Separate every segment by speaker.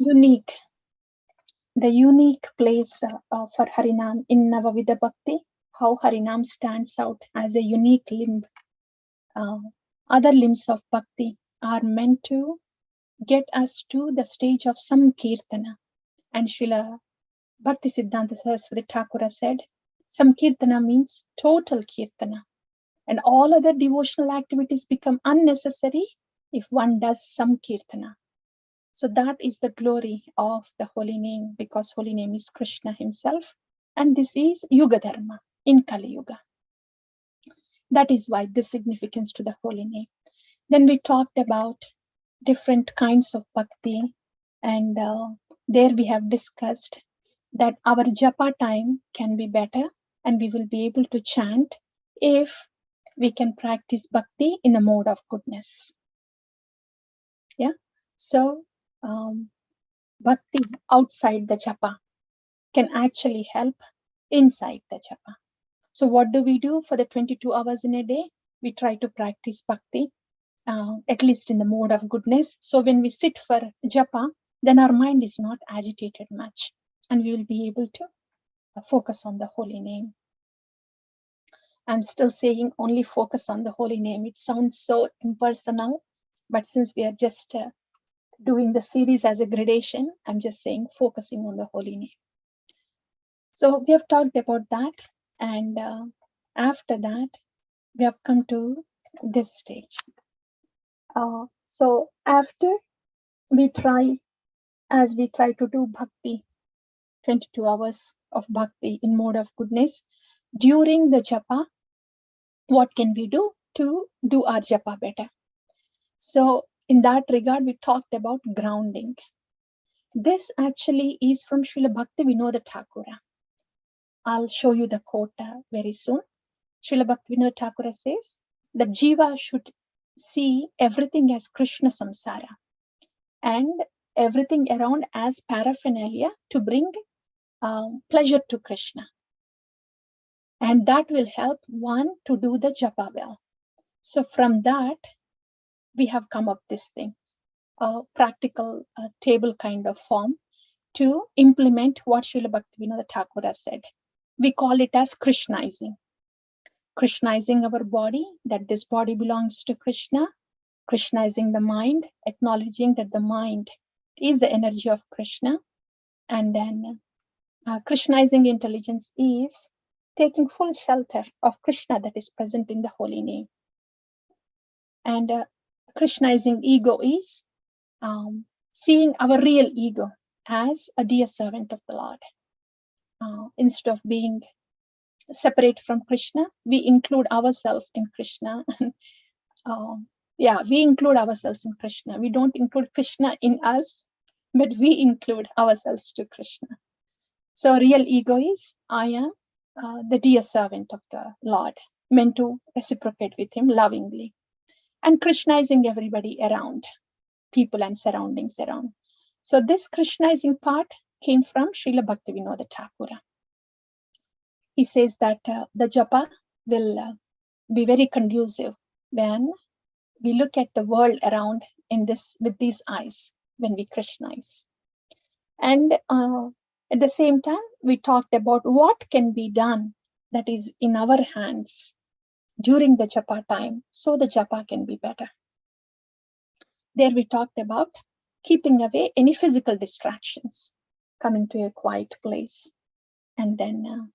Speaker 1: unique, the unique place for Harinam in Navavidha Bhakti, how Harinam stands out as a unique limb. Other limbs of Bhakti are meant to get us to the stage of some Kirtana. And Srila Bhakti Siddhanta Saraswati Thakura said, some Kirtana means total Kirtana. And all other devotional activities become unnecessary if one does some Kirtana. So that is the glory of the holy name, because holy name is Krishna himself. And this is Yuga Dharma in Kali Yuga. That is why the significance to the holy name. Then we talked about different kinds of bhakti, and there we have discussed that our japa time can be better and we will be able to chant if we can practice bhakti in a mode of goodness. Yeah. So bhakti outside the japa can actually help inside the japa. So what do we do for the 22 hours in a day? We try to practice bhakti, at least in the mode of goodness. So when we sit for japa, then our mind is not agitated much and we will be able to focus on the holy name. I'm still saying only focus on the holy name. It sounds so impersonal, but since we are just doing the series as a gradation, I'm just saying focusing on the holy name. So we have talked about that, and after that, we have come to this stage. So after we try to do bhakti, 22 hours of bhakti in mode of goodness, during the japa, what can we do to do our japa better? So in that regard, we talked about grounding. This actually is from Srila Bhakti Vinod Thakura. I'll show you the quote very soon. Srila Bhakti Vinod Thakura says that Jiva should see everything as Krishna samsara and everything around as paraphernalia to bring pleasure to Krishna. And that will help one to do the japa well. So from that, we have come up this thing, a practical table kind of form to implement what Srila Bhakti Vinod Thakura said. We call it as Krishnizing. Krishnizing our body, that this body belongs to Krishna. Krishnizing the mind, acknowledging that the mind is the energy of Krishna. And then Krishnizing intelligence is taking full shelter of Krishna that is present in the holy name. And Krishnizing ego is seeing our real ego as a dear servant of the Lord. Instead of being separate from Krishna, we include ourselves in Krishna. We include ourselves in Krishna. We don't include Krishna in us, but we include ourselves to Krishna. So real ego is, I am the dear servant of the Lord, meant to reciprocate with him lovingly. And Krishnizing everybody around, people and surroundings around. So this Krishnizing part came from Srila Bhakti Vinod Thakura. He says that the japa will be very conducive when we look at the world around with these eyes, when we Krishnize. And at the same time, we talked about what can be done that is in our hands during the japa time, so the japa can be better. There we talked about keeping away any physical distractions, coming to a quiet place, and then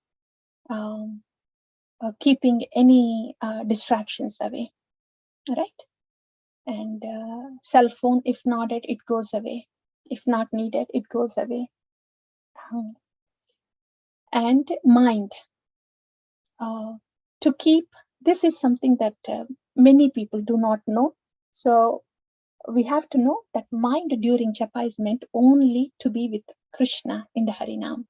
Speaker 1: keeping any distractions away, right? And cell phone, if needed, it goes away. If not needed, it goes away. And mind, to keep, this is something that many people do not know. So we have to know that mind during japa is meant only to be with Krishna in the Harinam.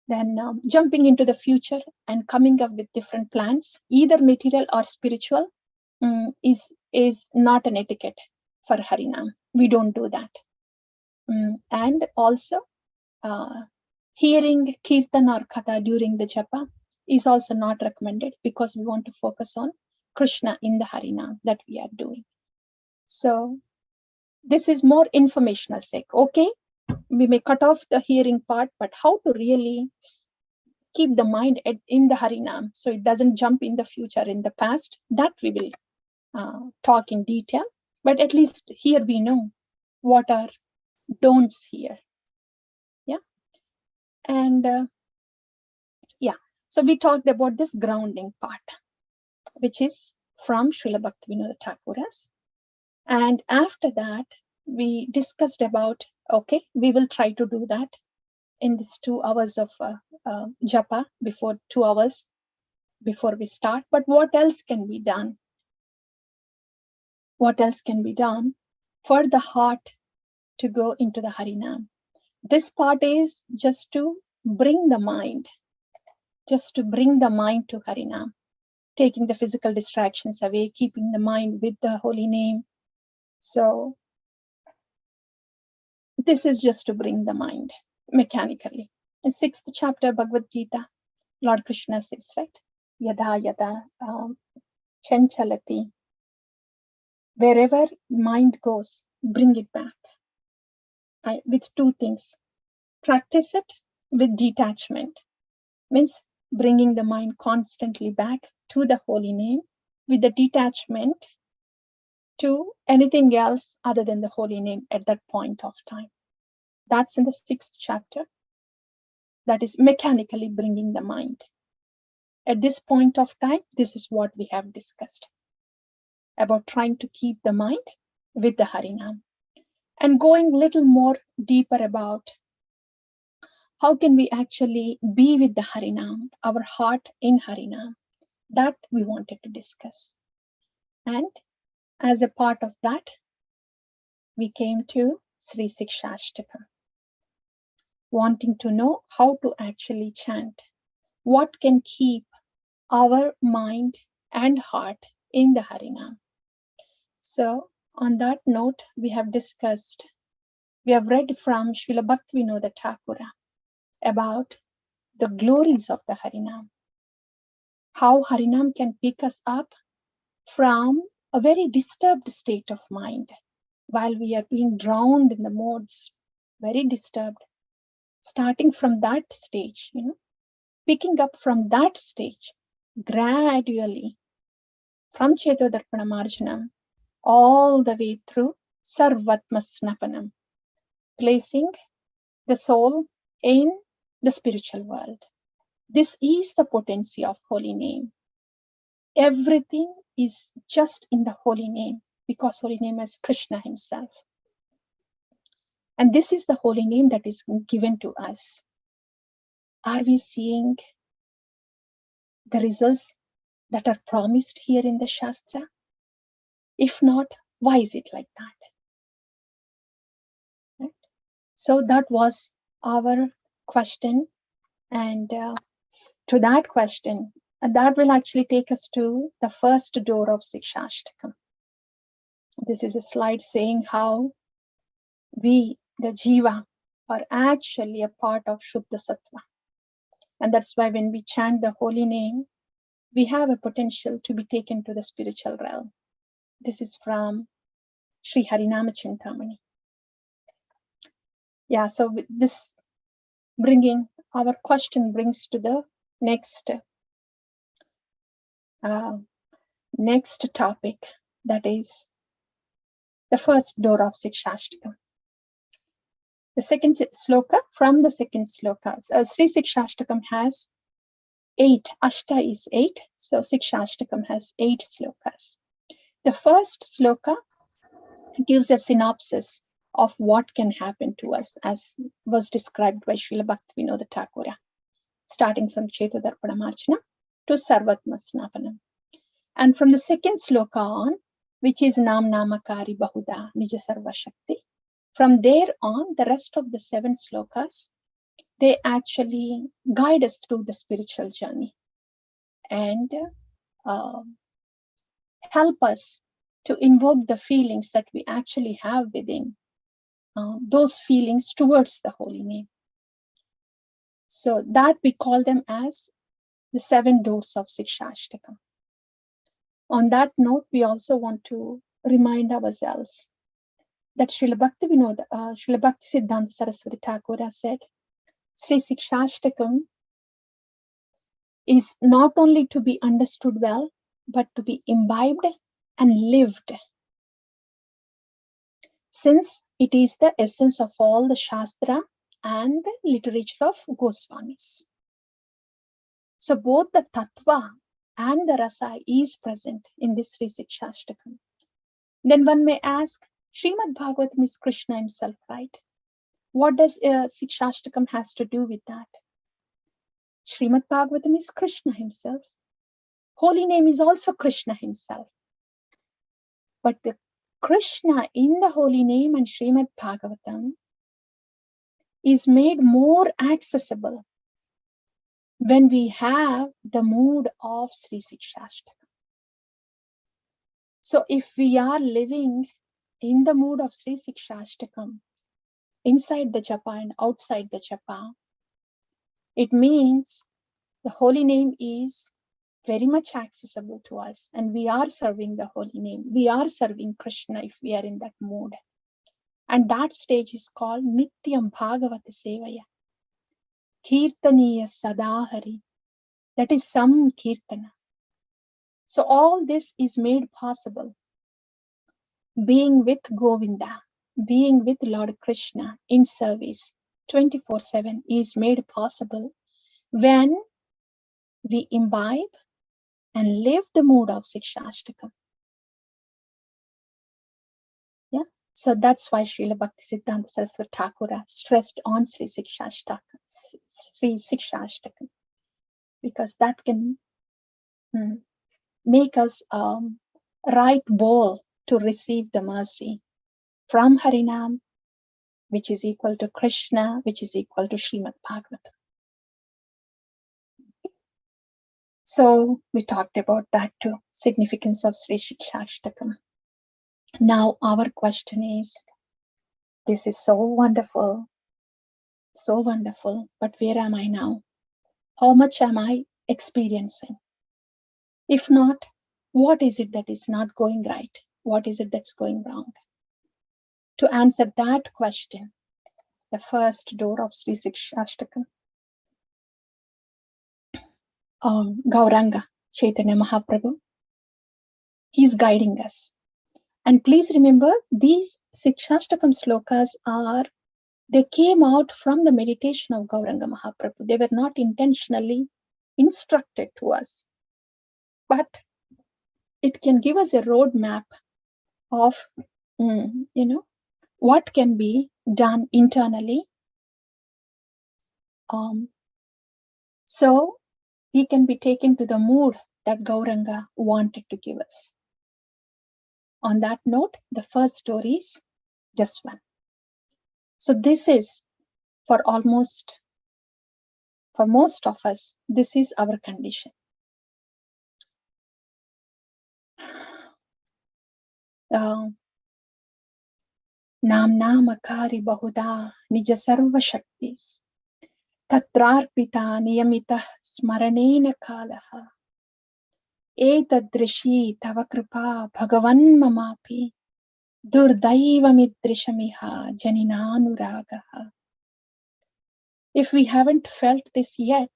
Speaker 1: Then jumping into the future and coming up with different plans, either material or spiritual, is not an etiquette for Harinam. We don't do that. And also hearing kirtan or katha during the japa is also not recommended, because we want to focus on Krishna in the Harinam that we are doing. So This is more informational sake. Okay, we may cut off the hearing part, but how to really keep the mind in the Harinam so it doesn't jump in the future, in the past, that we will talk in detail. But at least here we know what are don'ts here. Yeah. And so we talked about this grounding part, which is from Srila Bhaktivinoda Thakura's. And after that, we discussed about, okay, we will try to do that in this 2 hours of japa, before 2 hours before we start. But what else can be done? What else can be done for the heart to go into the Harinam? This part is just to bring the mind, to Harinam, taking the physical distractions away, keeping the mind with the holy name. So this is just to bring the mind mechanically. The 6th chapter, Bhagavad Gita, Lord Krishna says, right? Yada yada chanchalati. Wherever mind goes, bring it back. With 2 things. Practice it with detachment. Means bringing the mind constantly back to the holy name, with the detachment to anything else other than the holy name at that point of time. That's in the 6th chapter. That is mechanically bringing the mind. At this point of time, this is what we have discussed about trying to keep the mind with the Harinam, and going a little more deeper about how can we actually be with the Harinam, our heart in Harinam. That we wanted to discuss. And as a part of that, we came to Sri Sikshashtakam, wanting to know how to actually chant. What can keep our mind and heart in the Harinam? So on that note, we have read from Srila Bhaktivinoda Thakura about the glories of the Harinam, how Harinam can pick us up from a very disturbed state of mind while we are being drowned in the modes, very disturbed. Starting from that stage, picking up from that stage gradually from Chetodarpana Marjanam all the way through Sarvatma Snapanam, placing the soul in the spiritual world. This is the potency of holy name. Everything is just in the holy name, because holy name is Krishna himself. And this is the holy name that is given to us. Are we seeing the results that are promised here in the Shastra? If not, why is it like that? Right? So that was our question. And to that question, and that will actually take us to the first door of Sikshashtakam. This is a slide saying how we, the Jiva, are actually a part of Shuddha Sattva. And that's why when we chant the holy name, we have a potential to be taken to the spiritual realm. This is from Sri Harinama Chintamani. Yeah, so with this our question brings to the next topic, that is the first door of Sikshashtakam. The second sloka, from the second sloka, Sri Sikshashtakam has 8, Ashta is 8, so Sikshashtakam has 8 slokas. The first sloka gives a synopsis of what can happen to us, as was described by Srila Bhaktivinoda Thakura, starting from Chetodarpana Marchana to Sarvatma Snapanam. And from the second sloka on, which is Nam Namakari Bahuda Nija Sarva Shakti, from there on, the rest of the 7 slokas, they actually guide us through the spiritual journey and help us to invoke the feelings that we actually have within, those feelings towards the holy name. So that we call them as the 7 doors of Sikshashtakam. On that note, we also want to remind ourselves that Srila Bhakti Siddhanta Saraswati Thakur said, Sri Sikshashtakam is not only to be understood well, but to be imbibed and lived, since it is the essence of all the Shastra and the literature of Goswamis. So both the Tattva and the Rasa is present in this Sri Sikshashtakam. Then one may ask, Srimad Bhagavatam is Krishna himself, right? What does Sikshashtakam has to do with that? Srimad Bhagavatam is Krishna himself. Holy name is also Krishna himself. But the Krishna in the holy name and Srimad Bhagavatam is made more accessible when we have the mood of Sri Sikshashtakam. So if we are living in the mood of Sri Sikshashtakam, inside the Japa and outside the Japa, it means the holy name is very much accessible to us, and we are serving the holy name. We are serving Krishna if we are in that mood. And that stage is called Nityam Bhagavata Sevaya. Kirtaniya Sadahari. That is some Kirtana. So all this is made possible. Being with Govinda, being with Lord Krishna in service 24/7 is made possible when we imbibe and live the mood of Sikshashtakam. Yeah. So that's why Srila Bhakti Siddhanta Saraswati Thakur stressed on Sri Sikshashtakam, because that can make us right bowl to receive the mercy from Harinam, which is equal to Krishna, which is equal to Srimad Bhagavatam. So we talked about that too, significance of Sri Sikshashtakam. Now our question is, this is so wonderful, but where am I now? How much am I experiencing? If not, what is it that is not going right? What is it that's going wrong? To answer that question, the first door of Sri Sikshashtakam, Gauranga Chaitanya Mahaprabhu, he's guiding us. And please remember, these Sikshashtakam slokas they came out from the meditation of Gauranga Mahaprabhu. They were not intentionally instructed to us, but it can give us a roadmap of, what can be done internally. So we can be taken to the mood that Gauranga wanted to give us. On that note, the first story is just one. So this is for most of us, this is our condition. Namnamakari Bahuda Nija Sarva Shaktis Tatrarpita Niyamita Smaranena Kalaha Etadrishi Tava Kripa Bhagavan Mamapi Durdaiva Midrishamiha Janinanuragaha. If we haven't felt this yet,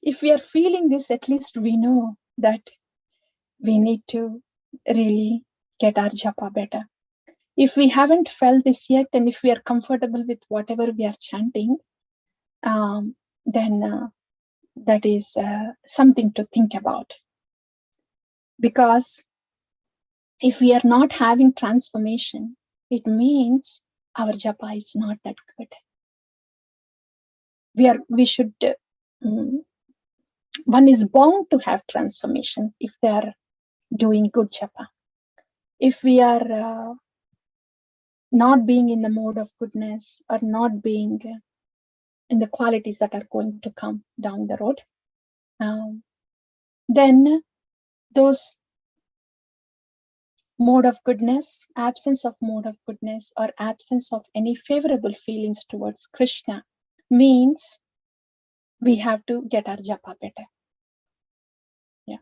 Speaker 1: if we are feeling this, at least we know that we need to really get our japa better. If we haven't felt this yet, and if we are comfortable with whatever we are chanting, then that is something to think about. Because if we are not having transformation, it means our japa is not that good. We should, one is bound to have transformation if they are doing good japa. If we are not being in the mode of goodness, or not being in the qualities that are going to come down the road, then those mode of goodness, absence of mode of goodness, or absence of any favorable feelings towards Krishna means we have to get our japa better. Yeah.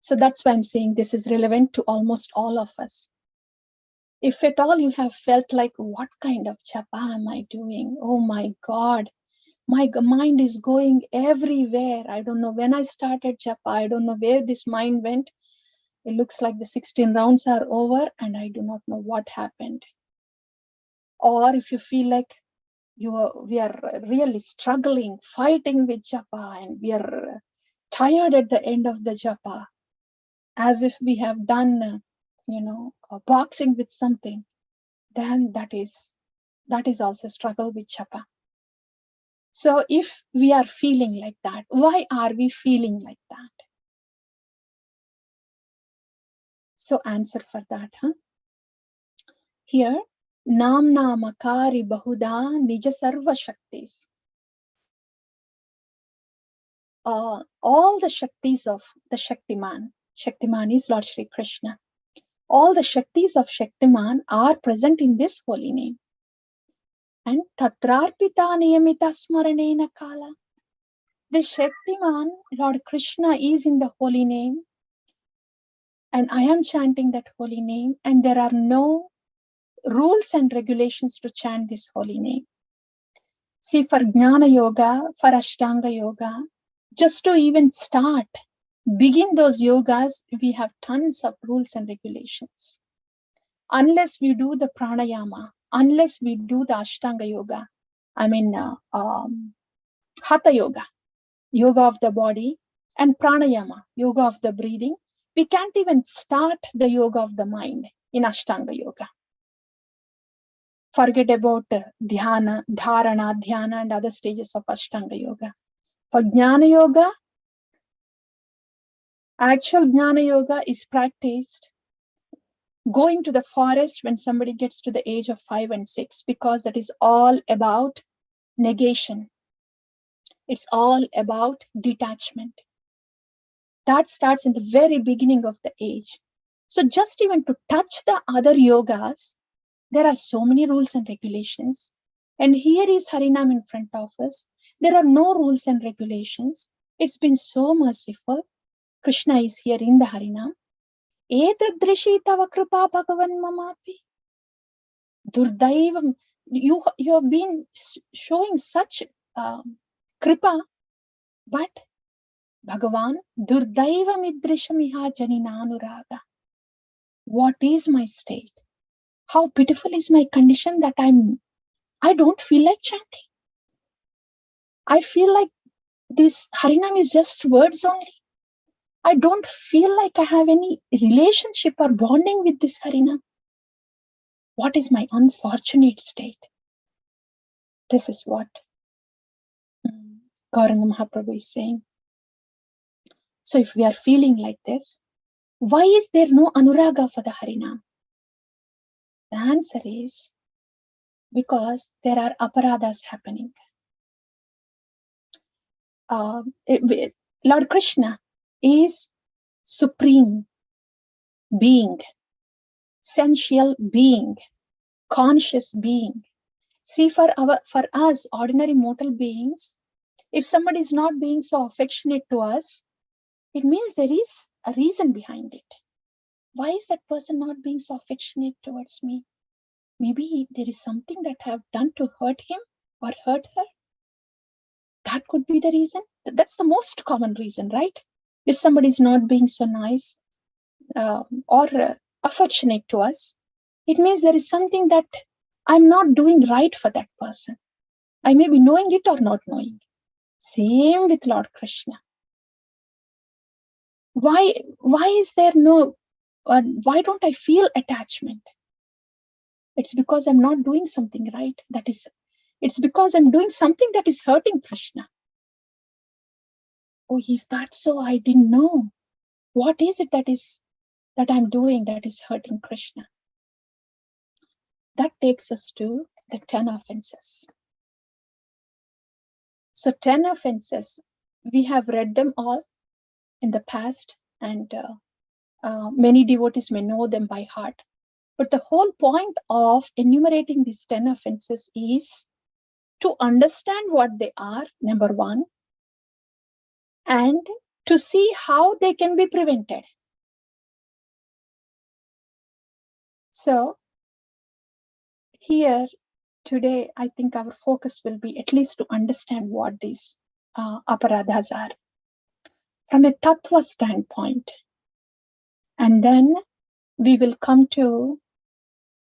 Speaker 1: So that's why I'm saying this is relevant to almost all of us. If at all you have felt like, what kind of japa am I doing? Oh my God, my mind is going everywhere. I don't know when I started japa. I don't know where this mind went. It looks like the 16 rounds are over and I do not know what happened. Or if you feel like we are really struggling, fighting with japa, and we are tired at the end of the japa, as if we have done, boxing with something, then that is also struggle with japa. So if we are feeling like that, why are we feeling like that? So answer for that, Here, namna makari bahuda nija sarva shaktis. All the shaktis of the Shaktiman. Shaktiman is Lord Shri Krishna. All the shaktis of Shaktiman are present in this holy name. And tatrarpita niyamita smaranena kala. The Shaktiman, Lord Krishna, is in the holy name. And I am chanting that holy name. And there are no rules and regulations to chant this holy name. See, for Jnana Yoga, for Ashtanga Yoga, just to even begin those yogas, we have tons of rules and regulations. Unless we do the pranayama, unless we do the Ashtanga Yoga, Hatha Yoga, yoga of the body, and pranayama, yoga of the breathing, we can't even start the yoga of the mind in Ashtanga Yoga. Forget about dhyana, dharana, dhyana, and other stages of Ashtanga Yoga. For Jnana Yoga, actual Jnana Yoga is practiced going to the forest when somebody gets to the age of 5 and 6, because that is all about negation. It's all about detachment. That starts in the very beginning of the age. So just even to touch the other yogas, there are so many rules and regulations. And here is Harinam in front of us. There are no rules and regulations. It's been so merciful. Krishna is here in the Harinam. Etadrishi tava kripa bhagavan mamapi. Durdaivam. You have been showing such kripa, but Bhagavan, Durdaivam idrishamiha janinanuraga. What is my state? How pitiful is my condition that I don't feel like chanting. I feel like this Harinam is just words only. I don't feel like I have any relationship or bonding with this Harinam. What is my unfortunate state? This is what Gauranga Mahaprabhu is saying. So if we are feeling like this, why is there no Anuraga for the Harinam? The answer is because there are aparadhas happening. Lord Krishna is supreme being, essential being, conscious being. See, for us ordinary mortal beings, if somebody is not being so affectionate to us, it means there is a reason behind it. Why is that person not being so affectionate towards me? Maybe there is something that I have done to hurt him or hurt her. That could be the reason. That's the most common reason, right? If somebody is not being so nice or affectionate to us, it means there is something that I'm not doing right for that person. I may be knowing it or not knowing. Same with Lord Krishna. Why is there no, why don't I feel attachment? It's because I'm not doing something right. It's because I'm doing something that is hurting Krishna. Oh, is that so? I didn't know. What is it that I'm doing that is hurting Krishna? That takes us to the 10 offenses. So 10 offenses, we have read them all in the past, and many devotees may know them by heart. But the whole point of enumerating these 10 offenses is to understand what they are, number one, and to see how they can be prevented. So here today, I think our focus will be at least to understand what these aparadhas are from a tattva standpoint. And then we will come to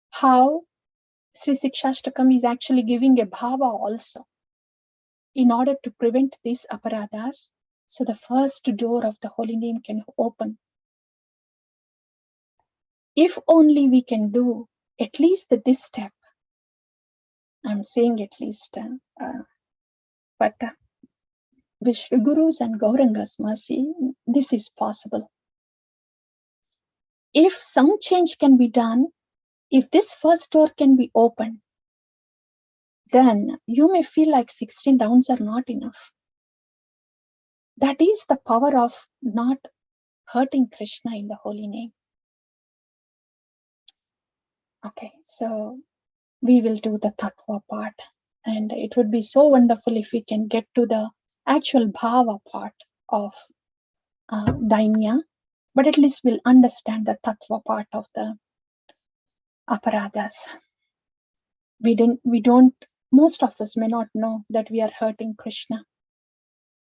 Speaker 1: how Sri Sikshashtakam is actually giving a bhava also in order to prevent these aparadhas, so the first door of the holy name can open. If only we can do at least this step, I'm saying at least, but with Shri Guru's and Gauranga's mercy, this is possible. If some change can be done, if this first door can be opened, then you may feel like 16 rounds are not enough. That is the power of not hurting Krishna in the holy name. Okay, so we will do the tattva part, and it would be so wonderful if we can get to the actual bhava part of dainya, but at least we'll understand the tattva part of the aparadhas. Most of us may not know that we are hurting Krishna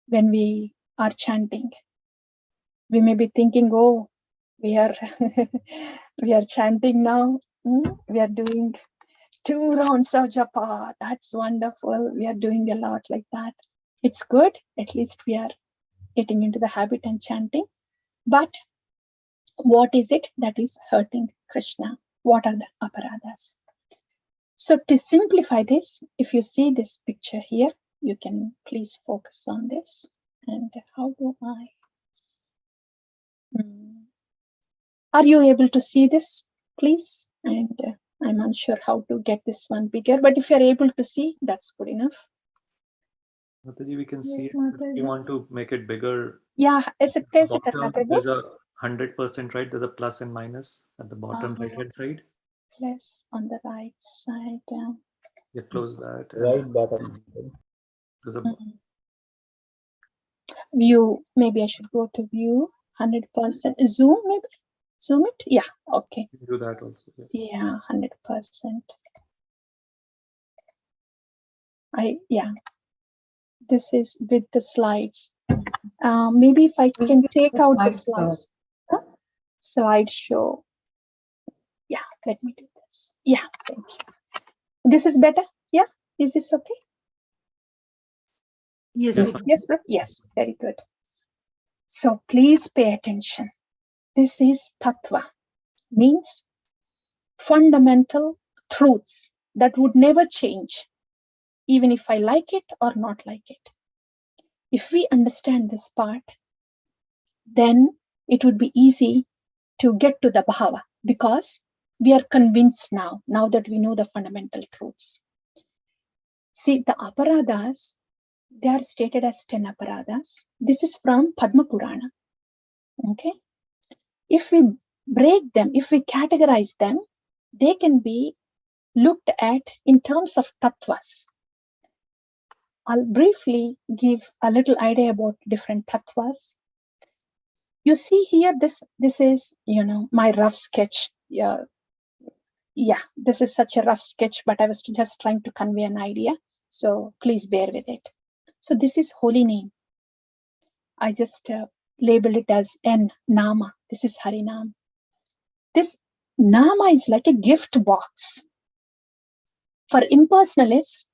Speaker 1: when we are chanting. We may be thinking, oh, we are we are chanting now. We are doing 2 rounds of japa. That's wonderful. We are doing a lot like that. It's good. At least we are getting into the habit and chanting. But what is it that is hurting Krishna? What are the aparadhas? So to simplify this, if you see this picture here, you can please focus on this. And how do I? Are you able to see this, please? And I'm unsure how to get this one bigger, but if you're able to see, that's good enough.
Speaker 2: Mataji, we can see it. If you want to make it bigger,
Speaker 1: yeah,
Speaker 2: there's a 100%, right? There's a plus and minus at the bottom right hand side.
Speaker 1: Plus on the right side.
Speaker 2: Yeah, close that.
Speaker 3: Right bottom.
Speaker 2: There's a
Speaker 1: view. Maybe I should go to view 100%. Zoom, maybe. Zoom it. Yeah. Okay.
Speaker 2: Do that also.
Speaker 1: Yeah, 100%. This is with the slides. Maybe if I can take out the slides. Slideshow. Yeah, let me do this. Yeah, thank you. This is better. Yeah, is this okay?
Speaker 4: Yes.
Speaker 1: Yes, bro. Yes, very good. So please pay attention. This is tattva, means fundamental truths that would never change, even if I like it or not like it. If we understand this part, then it would be easy to get to the bhava, because we are convinced now that we know the fundamental truths. See, the aparadhas, they are stated as 10 aparadhas. This is from Padma Purana. Okay. If we break them, if we categorize them, they can be looked at in terms of tattvas. I'll briefly give a little idea about different tattvas. You see here, this is, my rough sketch. Yeah, this is such a rough sketch, but I was just trying to convey an idea. So please bear with it. So this is holy name. I just labeled it as N, Nama. This is Harinam. This Nama is like a gift box. For impersonalists,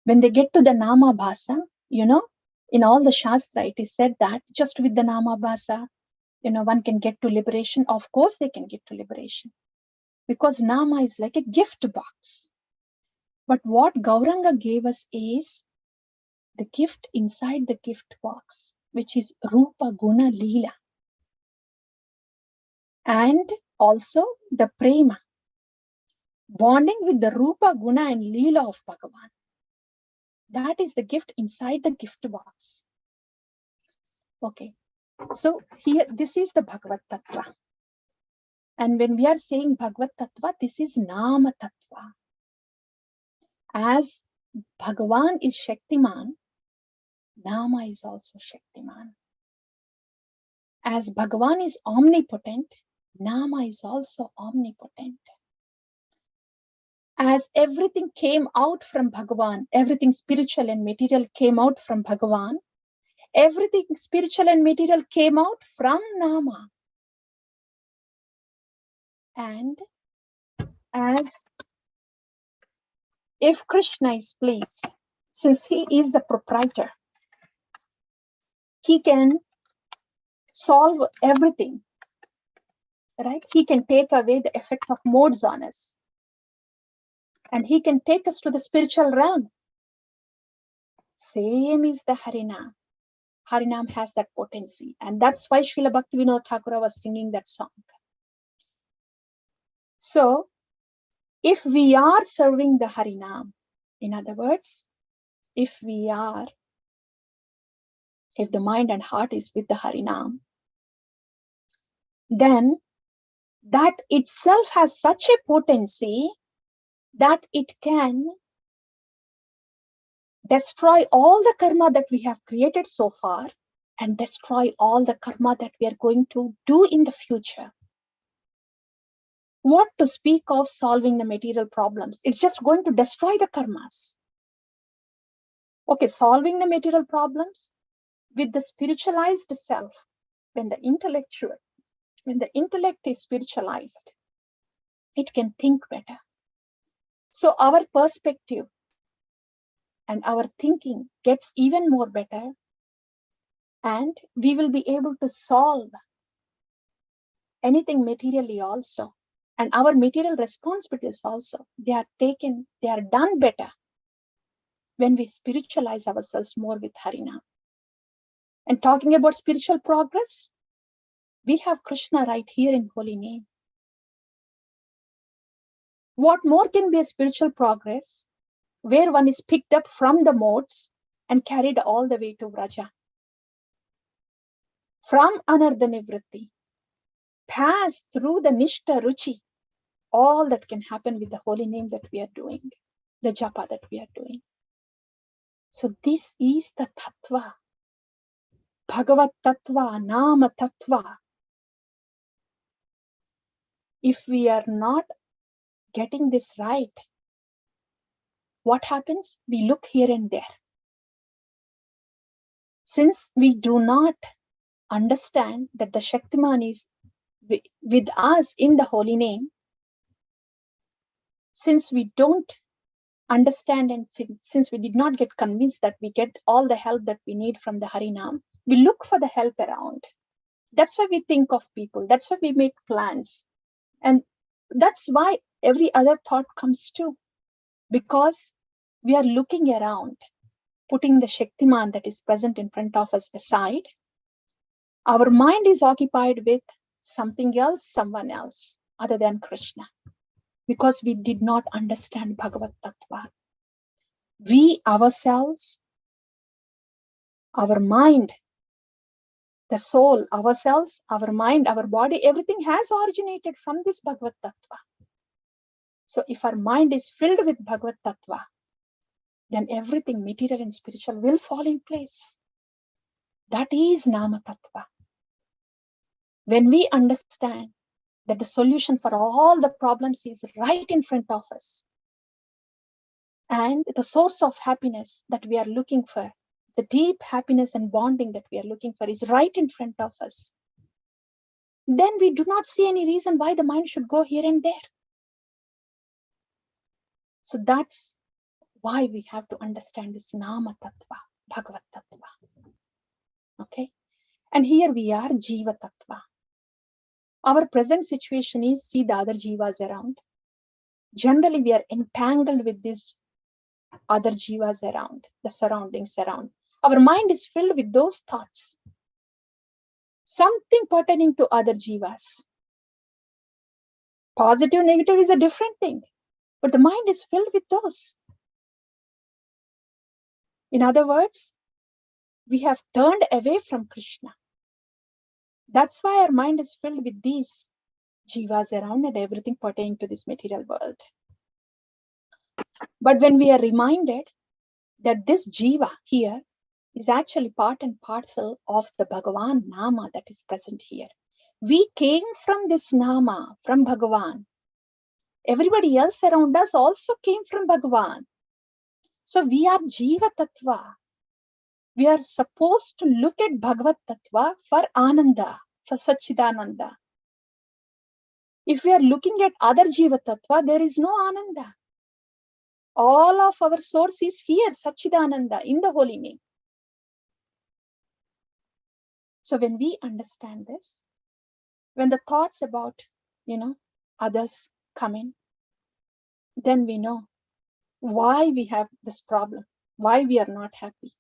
Speaker 1: when they get to the Nama Bhasa, in all the Shastra, it is said that just with the Nama Bhasa, one can get to liberation. Of course, they can get to liberation, because Nama is like a gift box. But what Gauranga gave us is the gift inside the gift box, which is Rupa Guna Leela. And also the Prema, bonding with the Rupa Guna and Leela of Bhagavan. That is the gift inside the gift box. Okay, so here, this is the Bhagavad Tattva. And when we are saying Bhagavad Tattva, this is Nama Tattva. As Bhagavan is Shaktiman, Nama is also Shaktiman. As Bhagavan is omnipotent, Nama is also omnipotent. as everything came out from Bhagavan, everything spiritual and material came out from Bhagavan, everything spiritual and material came out from Nama. And as if Krishna is pleased, since he is the proprietor, he can solve everything, right? He can take away the effect of modes on us. And he can take us to the spiritual realm. Same is the Harinam. Harinam has that potency. And that's why Srila Bhaktivinoda Thakur was singing that song. So, if we are serving the Harinam, in other words, if the mind and heart is with the Harinam, then that itself has such a potency that it can destroy all the karma that we have created so far and destroy all the karma that we are going to do in the future. What to speak of solving the material problems? It's just going to destroy the karmas. Okay, solving the material problems with the spiritualized self, when the intellect is spiritualized, it can think better. So our perspective and our thinking gets even more better, and we will be able to solve anything materially also. And our material responsibilities also, they are done better when we spiritualize ourselves more with Harinam. And talking about spiritual progress, we have Krishna right here in holy name. What more can be a spiritual progress where one is picked up from the modes and carried all the way to Vraja? From Anardha Nivritti, pass through the Nishta Ruchi, all that can happen with the holy name that we are doing, the Japa that we are doing. So this is the Tattva, Bhagavat Tattva, Nama Tattva. If we are not getting this right, what happens? We look here and there. Since we do not understand that the Shaktiman is with us in the holy name, since we don't understand and since we did not get convinced that we get all the help that we need from the Harinam, we look for the help around. That's why we think of people. That's why we make plans. And that's why every other thought comes too. Because we are looking around, putting the Shaktiman that is present in front of us aside. Our mind is occupied with something else, someone else, other than Krishna. Because we did not understand Bhagavat Tattva. We ourselves, our mind, the soul, ourselves, our mind, our body, everything has originated from this Bhagavat Tattva. So if our mind is filled with Bhagavat Tattva, then everything material and spiritual will fall in place. That is Nama Tattva. When we understand that the solution for all the problems is right in front of us, and the source of happiness that we are looking for, the deep happiness and bonding that we are looking for is right in front of us, then we do not see any reason why the mind should go here and there. So that's why we have to understand this Nama Tattva, Bhagavat Tattva. Okay? And here we are, Jiva Tattva. Our present situation is, see the other Jivas around. Generally, we are entangled with these other Jivas around, the surroundings around. Our mind is filled with those thoughts. Something pertaining to other Jivas. Positive, negative is a different thing. But the mind is filled with those. In other words, we have turned away from Krishna. That's why our mind is filled with these Jivas around and everything pertaining to this material world. But when we are reminded that this Jiva here is actually part and parcel of the Bhagavan Nama that is present here. We came from this Nama, from Bhagavan. Everybody else around us also came from Bhagavan. So we are Jiva Tattva. We are supposed to look at Bhagavat Tattva for Ananda, for Sachidananda. If we are looking at other Jiva Tattva, there is no Ananda. All of our source is here, Sachidananda, in the holy name. So when we understand this, when the thoughts about, others come in, then we know why we have this problem, why we are not happy.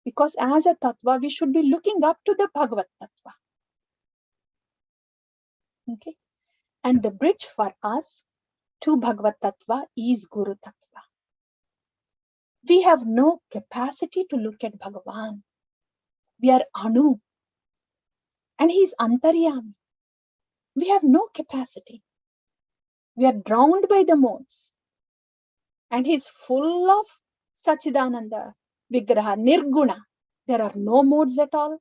Speaker 1: Because as a Tattva, we should be looking up to the Bhagavat Tattva. Okay? And the bridge for us to Bhagavat Tattva is Guru Tattva. We have no capacity to look at Bhagavan. We are Anu. And he is Antaryami. We have no capacity. We are drowned by the modes. And he is full of Sachidananda, Vigraha, Nirguna. There are no modes at all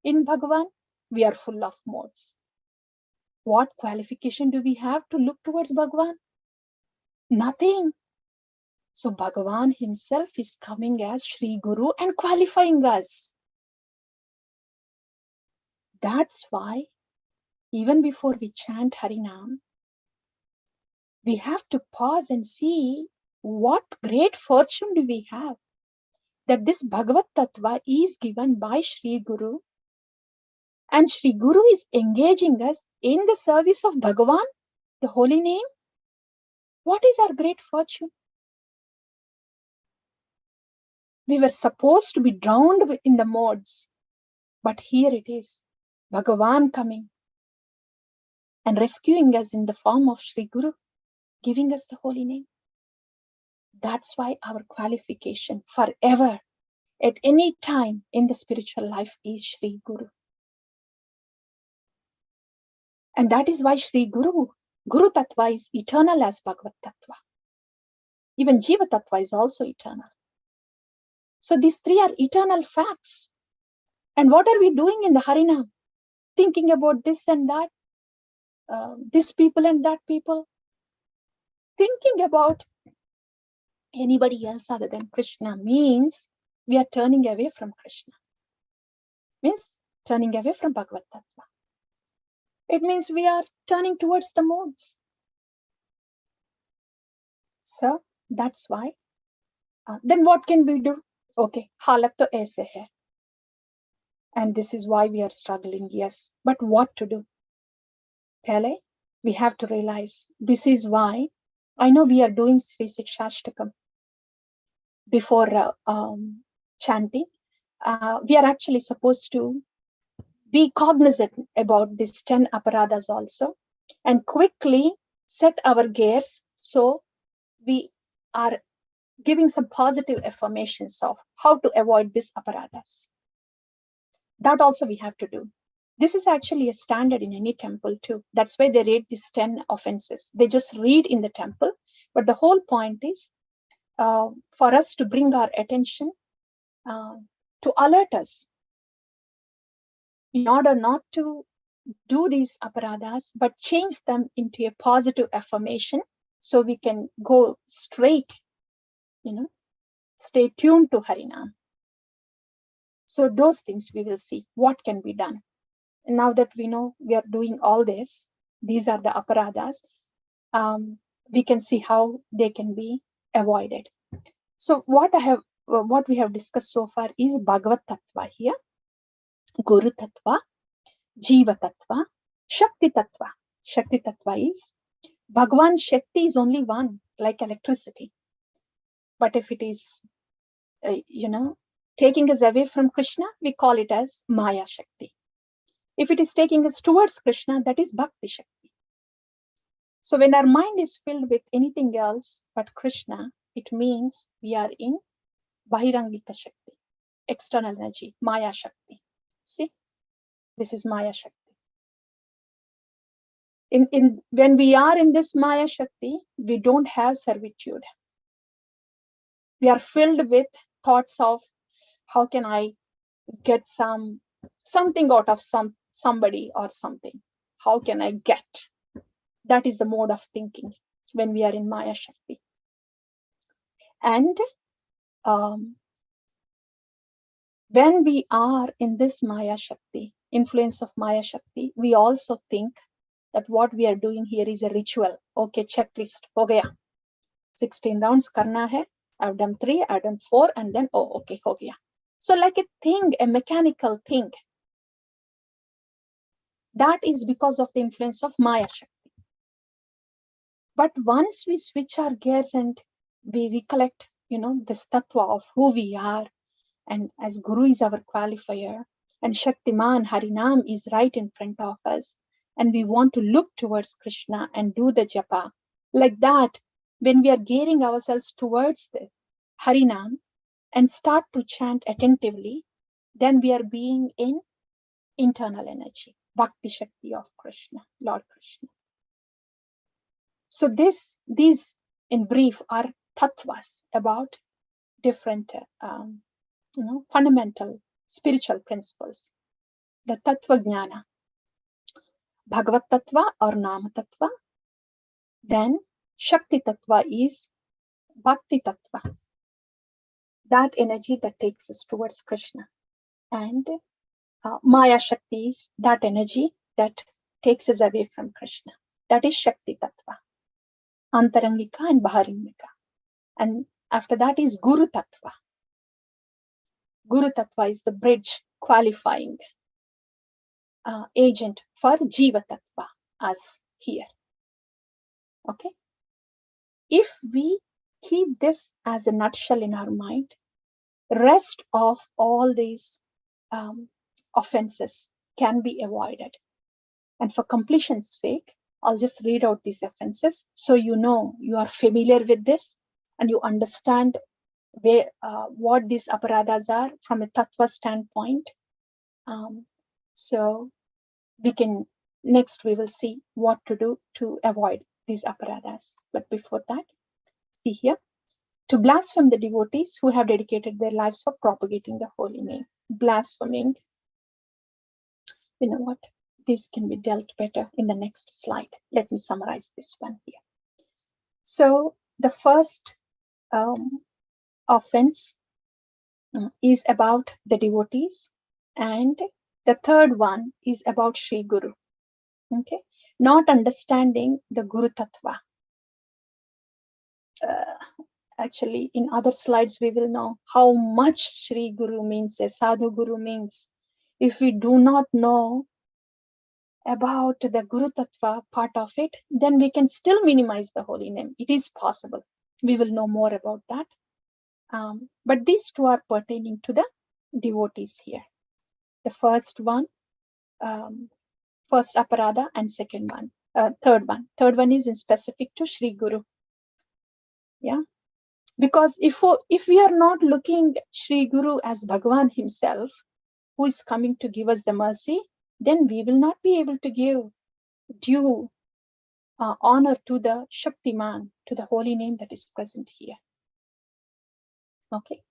Speaker 1: in Bhagavan. We are full of modes. What qualification do we have to look towards Bhagavan? Nothing. So Bhagavan himself is coming as Sri Guru and qualifying us. That's why even before we chant Harinam, we have to pause and see what great fortune do we have that this Bhagavat Tattva is given by Sri Guru, and Sri Guru is engaging us in the service of Bhagavan, the holy name. What is our great fortune? We were supposed to be drowned in the modes, but here it is, Bhagavan coming and rescuing us in the form of Sri Guru, giving us the holy name. That's why our qualification forever, at any time in the spiritual life, is Sri Guru. And that is why Sri Guru, Guru Tattva is eternal as Bhagavat Tattva. Even Jiva Tattva is also eternal. So these three are eternal facts. And what are we doing in the Harinam? Thinking about this and that, this people and that people. Thinking about anybody else other than Krishna means we are turning away from Krishna. Means turning away from Bhagavat Tattva. It means we are turning towards the modes. So that's why. Then what can we do? Okay, halat to aise hai. And this is why we are struggling, yes. But what to do? Pehle, we have to realize this is why I know we are doing Sri Sikshashtakam before chanting. We are actually supposed to be cognizant about these 10 aparadhas also and quickly set our gears so we are giving some positive affirmations of how to avoid these aparadhas. That also we have to do. This is actually a standard in any temple too. That's why they read these 10 offenses. They just read in the temple. But the whole point is for us to bring our attention to alert us in order not to do these aparadhas, but change them into a positive affirmation so we can go straight, stay tuned to Harinam. So those things we will see what can be done. And now that we know we are doing all this, these are the aparadhas, we can see how they can be avoided. So what we have discussed so far is Bhagavat Tattva here, Guru Tattva, Jiva Tattva, Shakti Tattva. Shakti Tattva is Bhagavan Shakti is only one, like electricity. But if it is, taking us away from Krishna, we call it as Maya Shakti. If it is taking us towards Krishna, that is Bhakti Shakti. So when our mind is filled with anything else but Krishna, it means we are in Bahirangika Shakti, external energy, Maya Shakti. See, this is Maya Shakti. When we are in this Maya Shakti, we don't have servitude. We are filled with thoughts of how can I get something out of somebody or something. How can I get? That is the mode of thinking. when we are in Maya Shakti. And when we are in this Maya Shakti, influence of Maya Shakti, we also think that what we are doing here is a ritual. Okay, checklist, ho gaya. 16 rounds karna hai. I've done 3, I've done 4, and then, oh, okay, ho gaya. So like a thing, a mechanical thing. That is because of the influence of Maya Shakti. But once we switch our gears and we recollect, this tattva of who we are, and as Guru is our qualifier, and Shaktiman Harinam is right in front of us, and we want to look towards Krishna and do the japa, like that, when we are gearing ourselves towards the Harinam and start to chant attentively, then we are being in internal energy, Bhakti Shakti of Krishna, Lord Krishna. So these in brief are tattvas about different fundamental spiritual principles. The tattva jnana, Bhagavat tattva or Nama tattva. Then Shakti tattva is Bhakti tattva, that energy that takes us towards Krishna. And Maya Shakti is that energy that takes us away from Krishna. That is Shakti tattva, Antarangika and Baharangika. And after that is Guru tattva. Guru tattva is the bridge qualifying agent for Jiva tattva, as here. Okay. If we keep this as a nutshell in our mind, rest of all these offenses can be avoided. And for completion's sake, I'll just read out these offenses so you are familiar with this and you understand where what these aparadhas are from a tattva standpoint. So we will see what to do to avoid these aparadhas. But before that, see here, to blaspheme the devotees who have dedicated their lives for propagating the holy name. Blaspheming, you know what? This can be dealt better in the next slide. Let me summarize this one here. So the first offense is about the devotees, and the third one is about Sri Guru. Okay, not understanding the Guru Tattva. Actually, in other slides, we will know how much Sri Guru means, a Sadhu Guru means. If we do not know about the Guru Tattva part of it, then we can still minimize the holy name. It is possible. We will know more about that. But these two are pertaining to the devotees here. The first one, first aparadha, and second one, third one. Third one is in specific to Sri Guru. Yeah. Because if we are not looking Sri Guru as Bhagavan himself, who is coming to give us the mercy, then we will not be able to give due honor to the Shaktiman, to the holy name that is present here. Okay.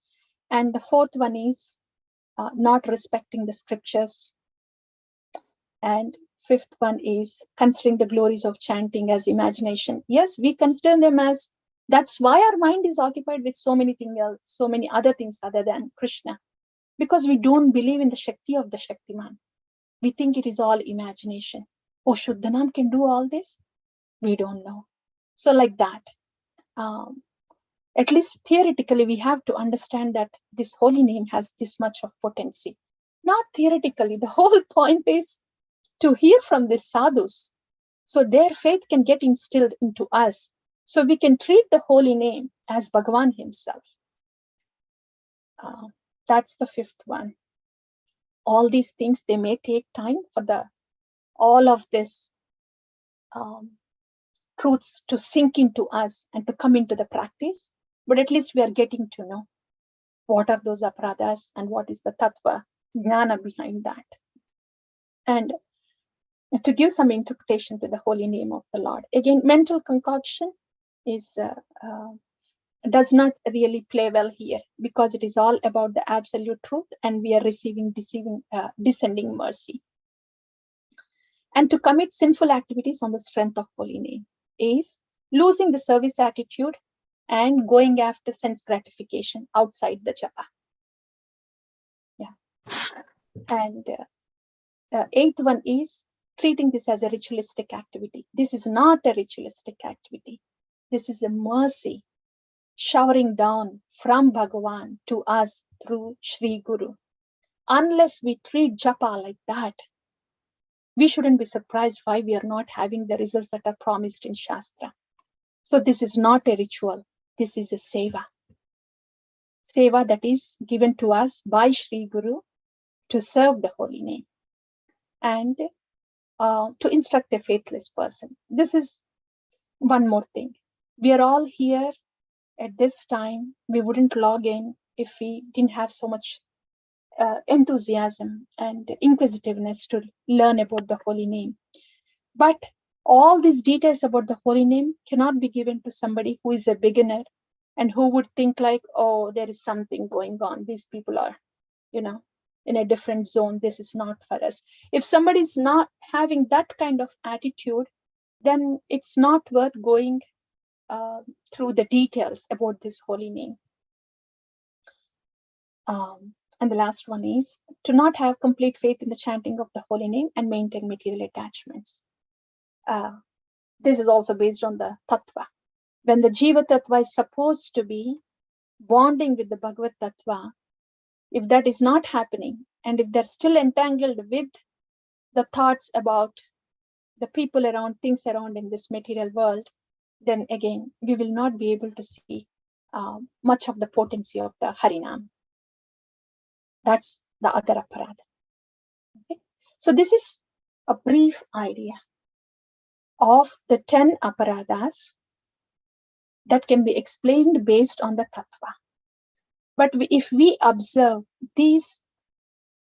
Speaker 1: And the fourth one is not respecting the scriptures. And fifth one is considering the glories of chanting as imagination. Yes, we consider them as, that's why our mind is occupied with so many things else, so many other things other than Krishna, because we don't believe in the Shakti of the Shaktiman. We think it is all imagination. Oh, Shuddhanam can do all this? We don't know. So like that, at least theoretically, we have to understand that this holy name has this much of potency. Not theoretically, the whole point is to hear from these sadhus, so their faith can get instilled into us, so we can treat the holy name as Bhagavan himself. That's the fifth one. All these things, they may take time for all of this truths to sink into us and to come into the practice, but at least we are getting to know what are those aparadhas and what is the tattva jnana behind that. And to give some interpretation to the holy name of the Lord. Again, mental concoction does not really play well here, because it is all about the absolute truth and we are receiving descending mercy. And to commit sinful activities on the strength of holy name is losing the service attitude and going after sense gratification outside the japa. Yeah. And eighth one is treating this as a ritualistic activity. This is not a ritualistic activity. This is a mercy showering down from Bhagavan to us through Sri Guru. Unless we treat japa like that, we shouldn't be surprised why we are not having the results that are promised in Shastra. So this is not a ritual. This is a seva. Seva that is given to us by Sri Guru to serve the holy name and to instruct a faithless person. This is one more thing. We are all here at this time. We wouldn't log in if we didn't have so much enthusiasm and inquisitiveness to learn about the holy name. But all these details about the holy name cannot be given to somebody who is a beginner and who would think like, oh, there is something going on. These people are, in a different zone. This is not for us. If somebody is not having that kind of attitude, then it's not worth going through the details about this holy name. And the last one is to not have complete faith in the chanting of the holy name and maintain material attachments. This is also based on the tattva. When the jiva tattva is supposed to be bonding with the Bhagavad tattva, if that is not happening, and if they're still entangled with the thoughts about the people around, things around in this material world, then again, we will not be able to see much of the potency of the Harinam. That's the other aparadha. Okay? So this is a brief idea of the 10 aparadhas that can be explained based on the tattva. But if we observe these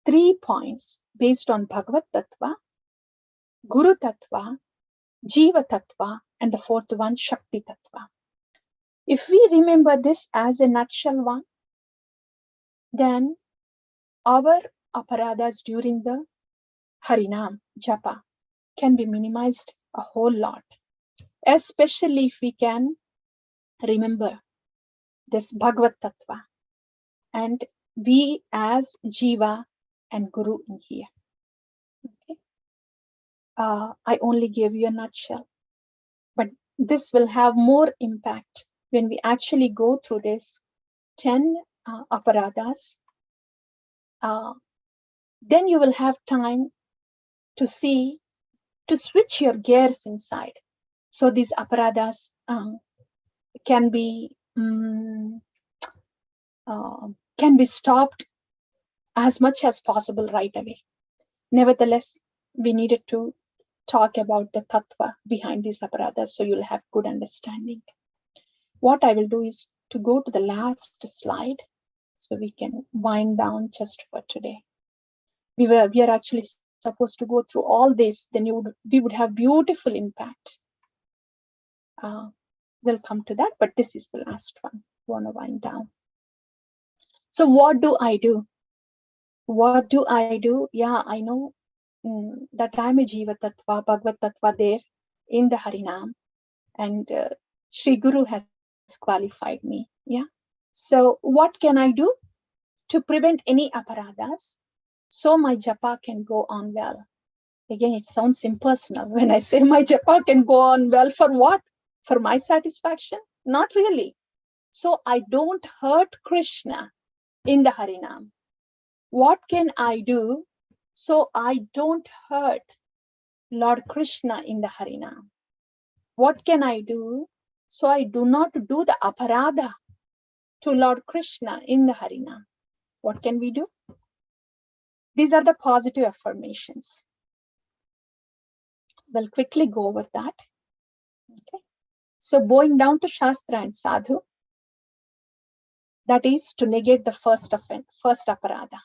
Speaker 1: 3 points based on Bhagavad tattva, Guru tattva, Jiva tattva, and the 4th one, Shakti tattva. If we remember this as a nutshell one, then our aparadhas during the Harinam, Japa, can be minimized a whole lot. Especially if we can remember this Bhagavad tattva and we as Jiva and Guru in here. Okay. I only gave you a nutshell, but this will have more impact when we actually go through this 10 aparadhas. Then you will have time to see, to switch your gears inside. So these aparadhas can be stopped as much as possible right away. Nevertheless, we needed to talk about the tattva behind these aparadhas so you'll have good understanding. What I will do is to go to the last slide so we can wind down just for today. We are actually supposed to go through all this, then we would have beautiful impact. We'll come to that, but this is the last one. We want to wind down. So what do I do? What do I do? Yeah, I know that I'm a Jiva Tattva, Bhagavad Tattva there in the Harinam, and Sri Guru has qualified me. Yeah. So what can I do to prevent any aparadhas so my japa can go on well? Again, it sounds impersonal when I say my japa can go on well. For what? For my satisfaction? Not really. So I don't hurt Krishna in the Harinam. What can I do so I don't hurt Lord Krishna in the Harinam? What can I do so I do not do the aparadha to Lord Krishna in the Harinam? What can we do? These are the positive affirmations. We'll quickly go over that. Okay. So bowing down to Shastra and Sadhu, that is to negate the first aparadha.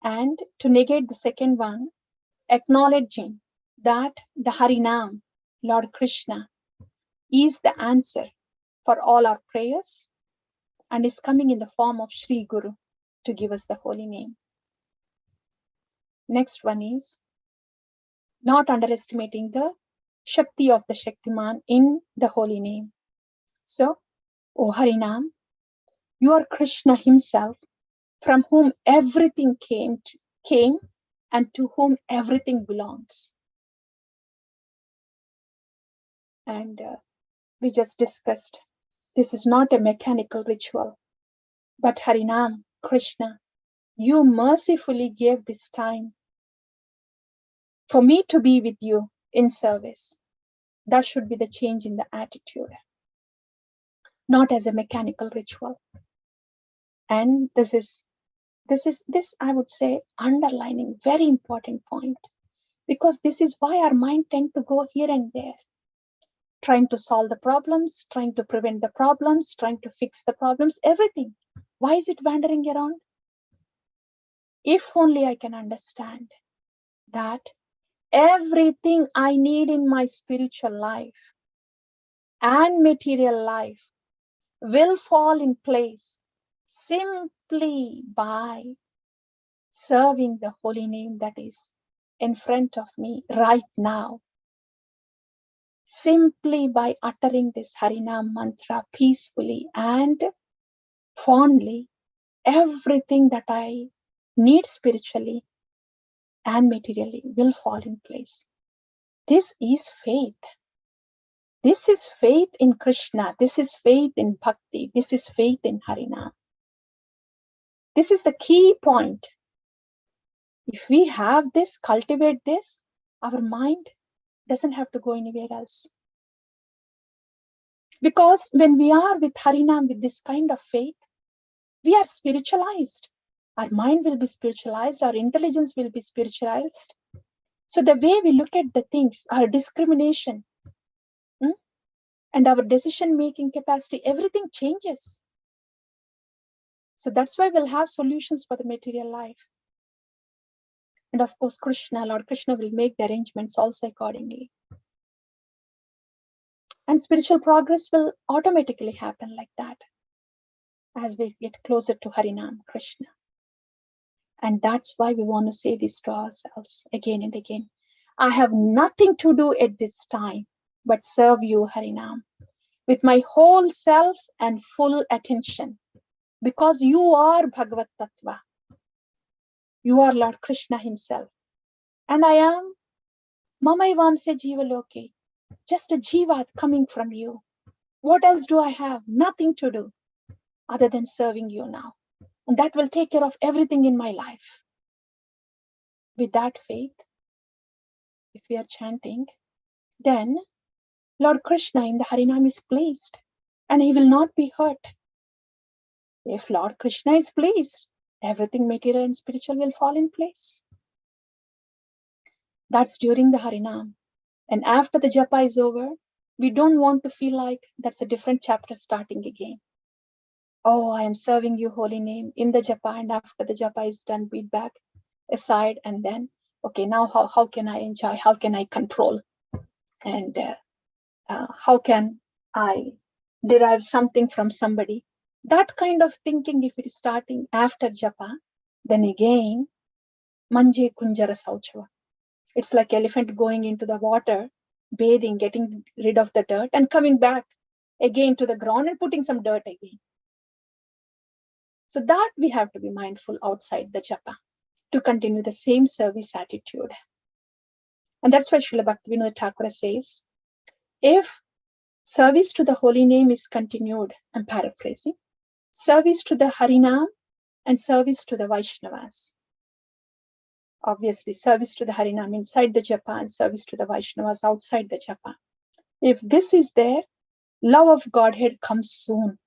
Speaker 1: And to negate the second one, acknowledging that the Harinam, Lord Krishna, is the answer for all our prayers and is coming in the form of Sri Guru to give us the holy name. Next one is not underestimating the Shakti of the Shaktiman in the holy name. So, O Harinam, you are Krishna himself, from whom everything came and to whom everything belongs. And we just discussed, this is not a mechanical ritual, but Harinam, Krishna, you mercifully gave this time for me to be with you in service. That should be the change in the attitude, not as a mechanical ritual. And this I would say underlining very important point, because this is why our mind tend to go here and there, trying to solve the problems, trying to prevent the problems, trying to fix the problems, everything. Why is it wandering around? If only I can understand that everything I need in my spiritual life and material life will fall in place simply by serving the holy name that is in front of me right now. Simply by uttering this Harinam mantra peacefully and fondly, everything that I need spiritually and materially will fall in place. This is faith. This is faith in Krishna. This is faith in Bhakti. This is faith in Harinam. This is the key point. If we have this, cultivate this, our mind doesn't have to go anywhere else. Because when we are with Harinam, with this kind of faith, we are spiritualized. Our mind will be spiritualized. Our intelligence will be spiritualized. So the way we look at the things, our discrimination, and our decision-making capacity, everything changes. So that's why we'll have solutions for the material life. And of course, Lord Krishna will make the arrangements also accordingly. And spiritual progress will automatically happen like that as we get closer to Harinam, Krishna. And that's why we want to say this to ourselves again and again. I have nothing to do at this time but serve you, Harinam, with my whole self and full attention. Because you are Bhagavat Tattva. You are Lord Krishna himself. And I am Mamaivamse Jiva Loke, just a Jiva coming from you. What else do I have? Nothing to do other than serving you now. And that will take care of everything in my life. With that faith, if we are chanting, then Lord Krishna in the Harinam is pleased and he will not be hurt. If Lord Krishna is pleased, everything material and spiritual will fall in place. That's during the Harinam. And after the Japa is over, we don't want to feel like that's a different chapter starting again. Oh, I am serving you, holy name, in the Japa, and after the Japa is done, beat back aside, and then, okay, now how can I enjoy? How can I control? And how can I derive something from somebody? That kind of thinking, if it is starting after Japa, then again, Manje Kunjara Sauchava. It's like elephant going into the water, bathing, getting rid of the dirt, and coming back again to the ground and putting some dirt again. So that we have to be mindful outside the Japa to continue the same service attitude. And that's why Srila Bhaktivinoda Thakur says, if service to the holy name is continued, I'm paraphrasing, service to the Harinam and service to the Vaishnavas. Obviously, service to the Harinam inside the Japa and service to the Vaishnavas outside the Japa. If this is there, love of Godhead comes soon.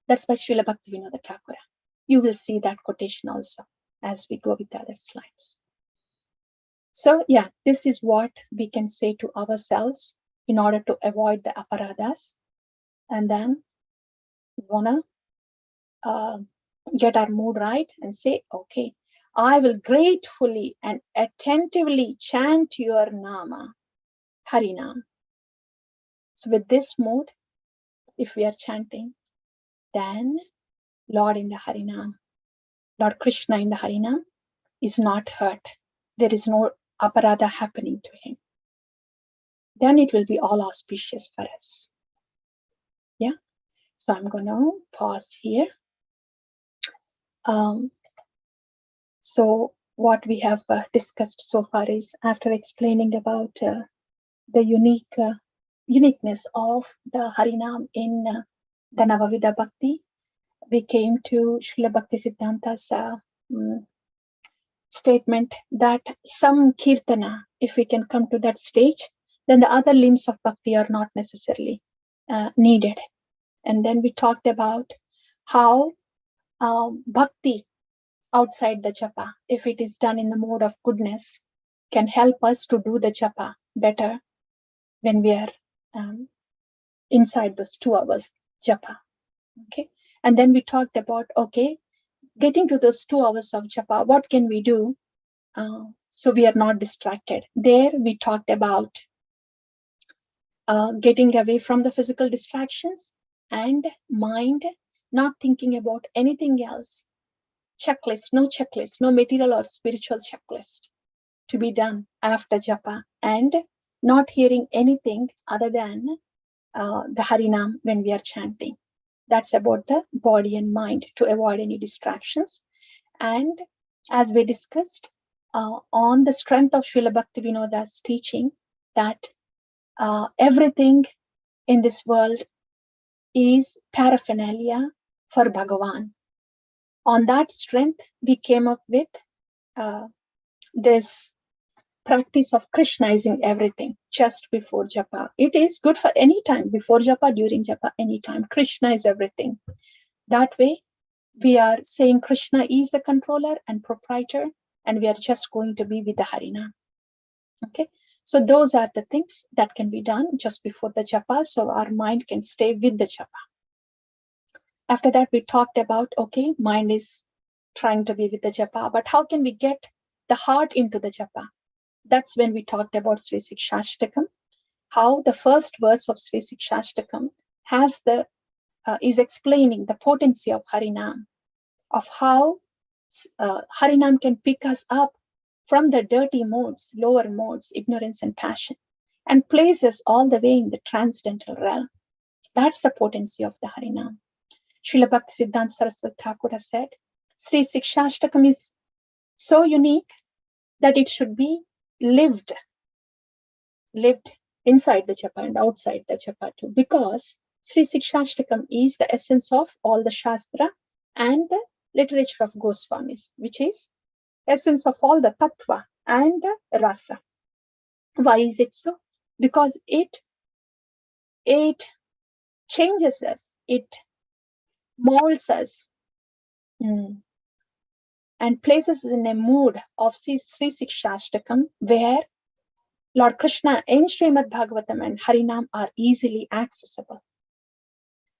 Speaker 1: That's by Srila Bhaktivinoda Thakur. You will see that quotation also as we go with the other slides. So yeah, this is what we can say to ourselves in order to avoid the aparadhas. And then we want to get our mood right and say, okay, I will gratefully and attentively chant your Nama, Harinam. So with this mood, if we are chanting, then Lord in the Harinam, Lord Krishna in the Harinam is not hurt. There is no aparadha happening to him. then it will be all auspicious for us. Yeah. So I'm going to pause here. So what we have discussed so far is, after explaining about the uniqueness of the Harinam in the Navavida Bhakti, we came to Srila Bhakti Siddhanta's statement that some kirtana, if we can come to that stage, then the other limbs of bhakti are not necessarily needed. And then we talked about how bhakti outside the japa, if it is done in the mode of goodness, can help us to do the japa better when we are inside those 2 hours japa. Okay. And then we talked about, okay, getting to those 2 hours of japa, what can we do so we are not distracted? There we talked about getting away from the physical distractions and mind not thinking about anything else. Checklist, no material or spiritual checklist to be done after japa, and not hearing anything other than the Harinam when we are chanting. That's about the body and mind, to avoid any distractions. And as we discussed, on the strength of Srila Bhaktivinoda's teaching, that everything in this world is paraphernalia for Bhagavan. On that strength, we came up with this practice of Krishnizing everything just before japa. It is good for any time, before japa, during japa, anytime. Krishna is everything. That way, we are saying Krishna is the controller and proprietor, and we are just going to be with the Harinam. Okay, so those are the things that can be done just before the japa, so our mind can stay with the japa. After that, we talked about, okay, mind is trying to be with the japa, but how can we get the heart into the japa? That's when we talked about Sri Sikshashtakam, how the first verse of Sri Sikshashtakam has is explaining the potency of Harinam, of how Harinam can pick us up from the dirty modes, lower modes, ignorance and passion, and place us all the way in the transcendental realm. That's the potency of the Harinam. Srila Bhakti Siddhanta Saraswati Thakur has said, Sri Sikshashtakam is so unique that it should be lived inside the japa and outside the japa too, because Sri Sikshashtakam is the essence of all the Shastra and the literature of Goswamis, which is essence of all the tattva and the rasa. Why is it so? Because it changes us, it molds us, and places us in a mood of Sri Sikshashtakam, where Lord Krishna in Srimad Bhagavatam and Harinam are easily accessible.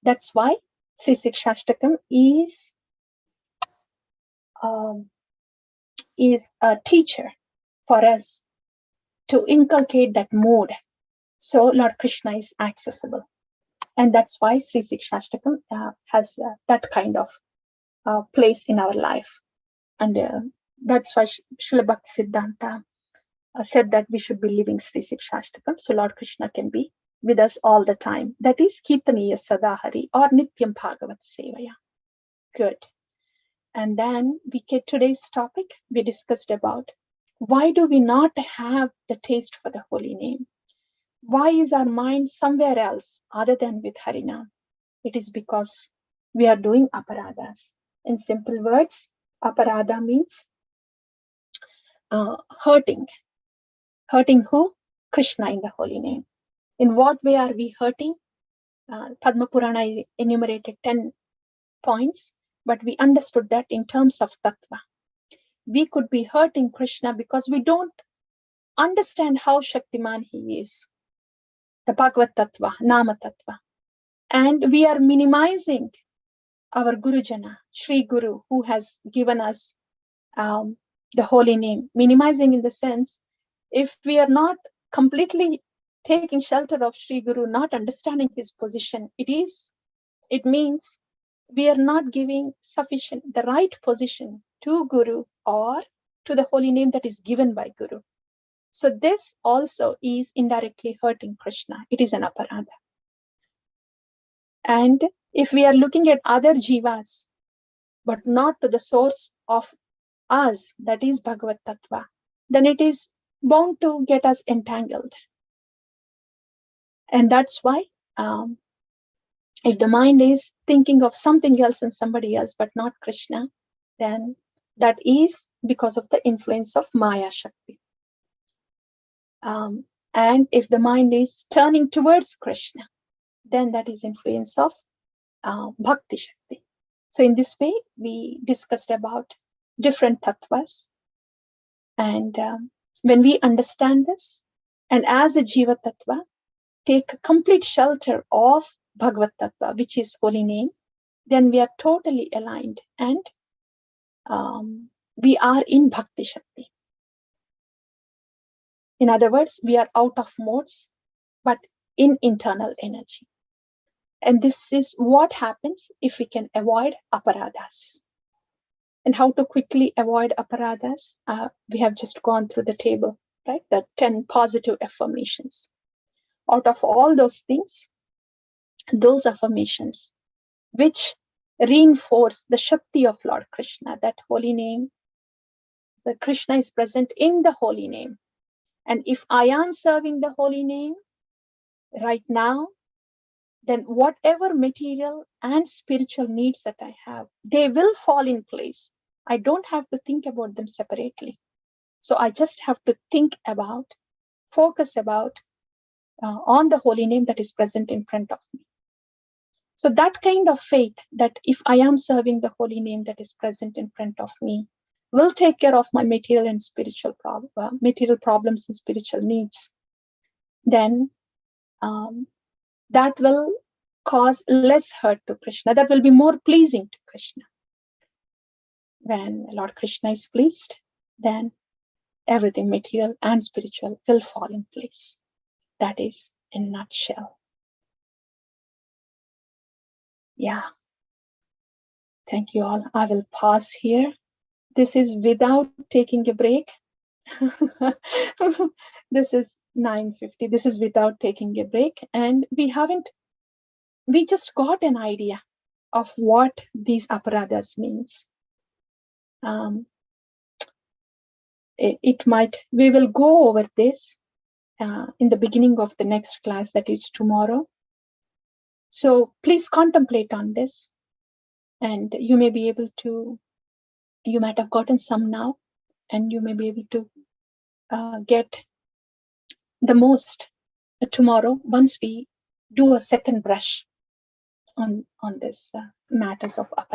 Speaker 1: That's why Sri Sikshashtakam is a teacher for us to inculcate that mode, so Lord Krishna is accessible. And that's why Sri Sikshashtakam has that kind of place in our life. And that's why Srila Bhakti Siddhanta said that we should be living Sri Sikshashtakam, so Lord Krishna can be with us all the time. That is Kirtaniya Sadahari, or Nityam Bhagavat Sevaya. Good. And then we get today's topic. We discussed about why do we not have the taste for the holy name? Why is our mind somewhere else other than with Harinam? It is because we are doing aparadhas. In simple words, aparadha means hurting. Hurting who? Krishna in the holy name. In what way are we hurting? Padma Purana enumerated 10 points, but we understood that in terms of tattva. We could be hurting Krishna because we don't understand how Shaktiman he is, the Bhagavad Tattva, Nama Tattva. And we are minimizing our Gurujana, Sri Guru, who has given us the holy name. Minimizing in the sense, if we are not completely taking shelter of Sri Guru, not understanding his position, it means we are not giving the right position to Guru or to the holy name that is given by Guru. So this also is indirectly hurting Krishna. It is an aparadha. And if we are looking at other jivas, but not to the source of us, that is Bhagavad Tattva, then it is bound to get us entangled. And that's why if the mind is thinking of something else and somebody else, but not Krishna, then that is because of the influence of Maya Shakti. And if the mind is turning towards Krishna, then that is influence of Bhakti Shakti. So in this way, we discussed about different tattvas. And when we understand this, and as a Jiva Tattva, take complete shelter of Bhagavad Tattva, which is holy name, then we are totally aligned and we are in Bhakti Shakti. In other words, we are out of modes, but in internal energy. And this is what happens if we can avoid aparadhas. And how to quickly avoid aparadhas? We have just gone through the table, right? The 10 positive affirmations. Out of all those things, those affirmations which reinforce the Shakti of Lord Krishna, that holy name, the Krishna is present in the holy name. And if I am serving the holy name right now, then whatever material and spiritual needs that I have, they will fall in place. I don't have to think about them separately. So I just have to think about, focus about on the holy name that is present in front of me. So that kind of faith, that if I am serving the holy name that is present in front of me, will take care of my material and spiritual material problems and spiritual needs, then that will cause less hurt to Krishna. That will be more pleasing to Krishna. When Lord Krishna is pleased, then everything material and spiritual will fall in place. That is in a nutshell. Yeah. Thank you all. I will pause here. This is without taking a break. This is 9:50. This is without taking a break. And we just got an idea of what these aparadhas means. We will go over this in the beginning of the next class, that is tomorrow. So please contemplate on this, and you may be able to, you might have gotten some now, and you may be able to get the most tomorrow once we do a second brush on this matters of aparadha.